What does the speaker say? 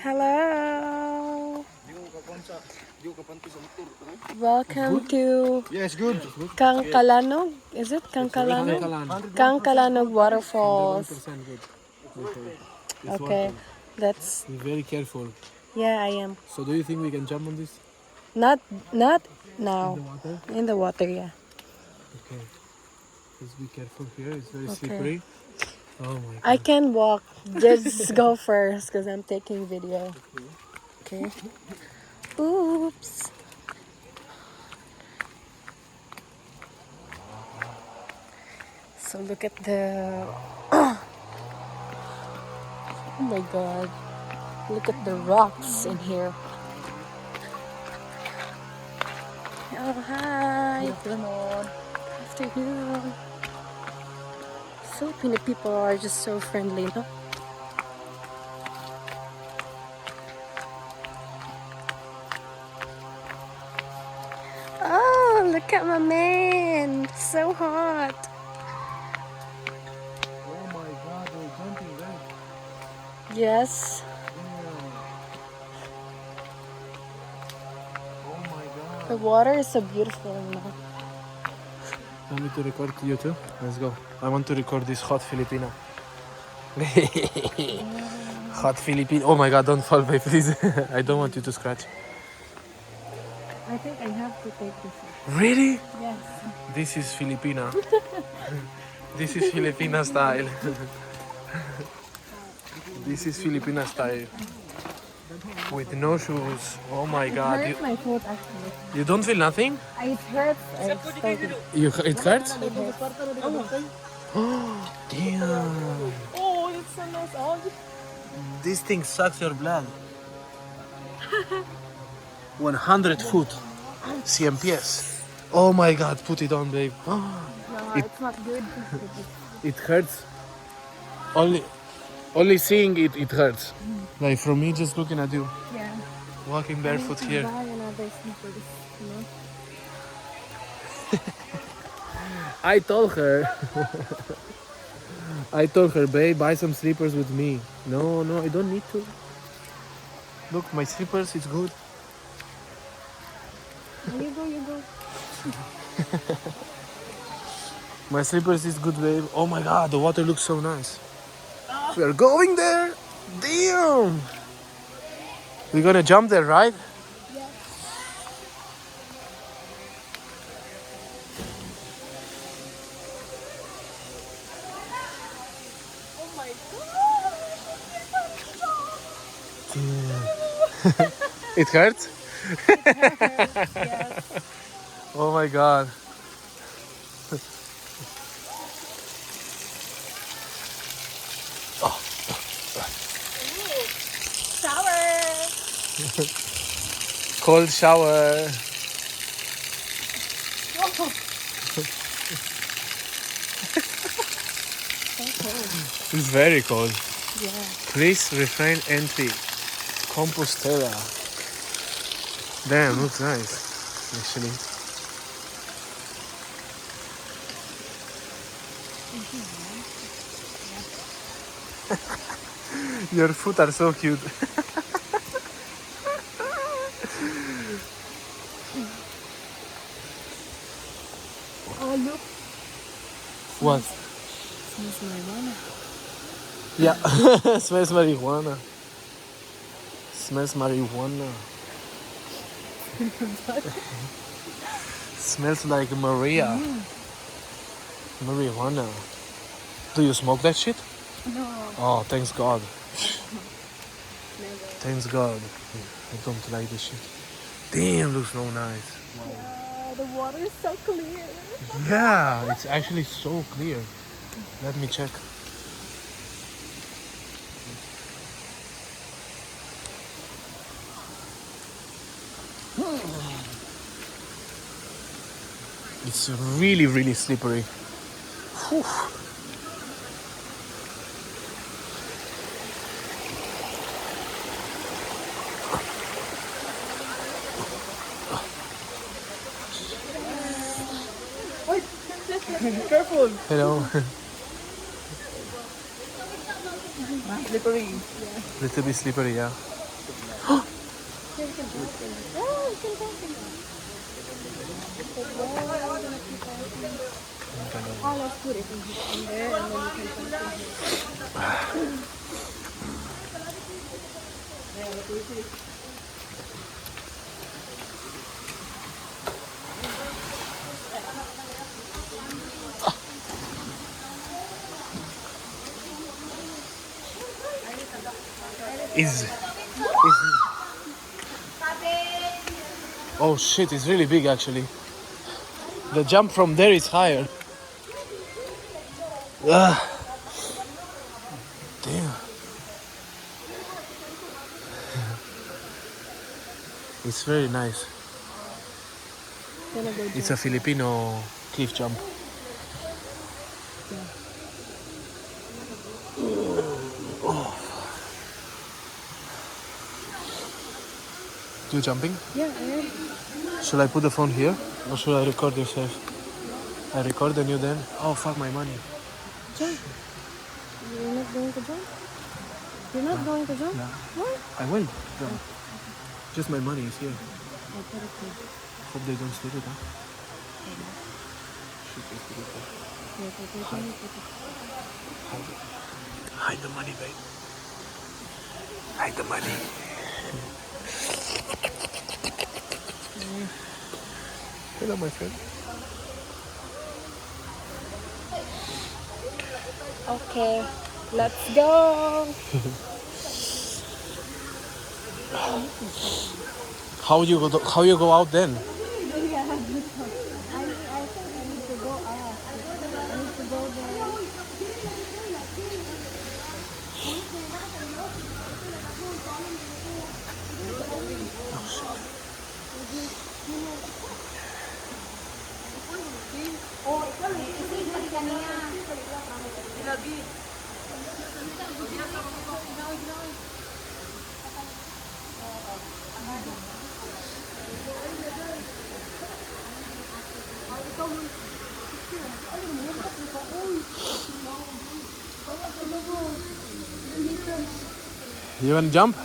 Hello. Welcome to Yes, good. Kangkalanog. Is it Kangkalanog? Kangkalanog Waterfalls. 100% good. Okay, that's Be very careful. yeah. I am So do you think we can jump on this? not now Water? in the water. Yeah. Okay. Just be careful here. It's very Okay. slippery. Oh my god. I can walk. Just go first because I'm taking video. Okay. Oops. So look at the. Oh my god. Look at the rocks in here. Oh, hi. Afternoon. Filipino people are just so friendly, no? Oh, look at my man. So hot. Oh my god, we're jumping there. Yes. Oh my god. The water is so beautiful, you know? Want me to record you too? Let's go. I want to record this hot Filipina. Hot Filipino. Oh my god, don't fall, babe, please. I don't want you to scratch. I think I have to take this off. Really? Yes. This is Filipina. This is Filipina style. This is Filipina style. With no shoes. Oh my god. It hurts my foot actually. You don't feel nothing? It hurts. It It hurts? hurts. Damn. Oh, it's so nice. Oh, This thing sucks your blood. 100 foot. CMPS. Oh my god, put it on, babe. no, it's not good. It hurts. Only seeing it, it hurts. Like from me just looking at you. Yeah. Walking barefoot I need to here. buy another sneakers, you know? I told her. I told her, babe, buy some slippers with me. No, I don't need to. Look, my slippers, it's good. You go. My slippers is good, babe. Oh my god, the water looks so nice. We are going there. Damn. We're gonna jump there, right? Yeah. Oh my god. It hurts? Yes. Oh my god. Shower. Cold shower. It's very cold. Yeah. Please refrain entry. Compostela. Damn, looks nice. Actually. Your foot are so cute. Oh, look. What? Smells marijuana. Yeah, smells marijuana. Smells marijuana. Smells like Maria. Marijuana. Do you smoke that shit? No. Oh, thanks God. Never. Thanks God. I don't like this shit. Damn, looks so nice. Yeah, the water is so clear. Yeah, it's actually so clear. Let me check. It's really, really slippery. Whew. Careful. Hello. Slippery. Little bit slippery, yeah. Oh, you can talk to me. Oh, let's put it in there and then you can talk to me. Is oh shit, it's really big actually. The jump from there is higher. Ah, damn. It's very nice. Gonna go It's a Filipino cliff jump. You jumping? Yeah, I am. Should I put the phone here or should I record yourself? I record and you then? Oh fuck my money. Jump. You're not going to jump? You're not going to jump? Yeah. What? I will jump. Just my money is here. I put it here. Hope they don't steal it, huh? Shit, they steal it. Wait, put it. Hide the money, babe. Hide the money. Hello, my friend. Okay, let's go. How you go out then? I think I need to go up. I need to go there. You wanna jump?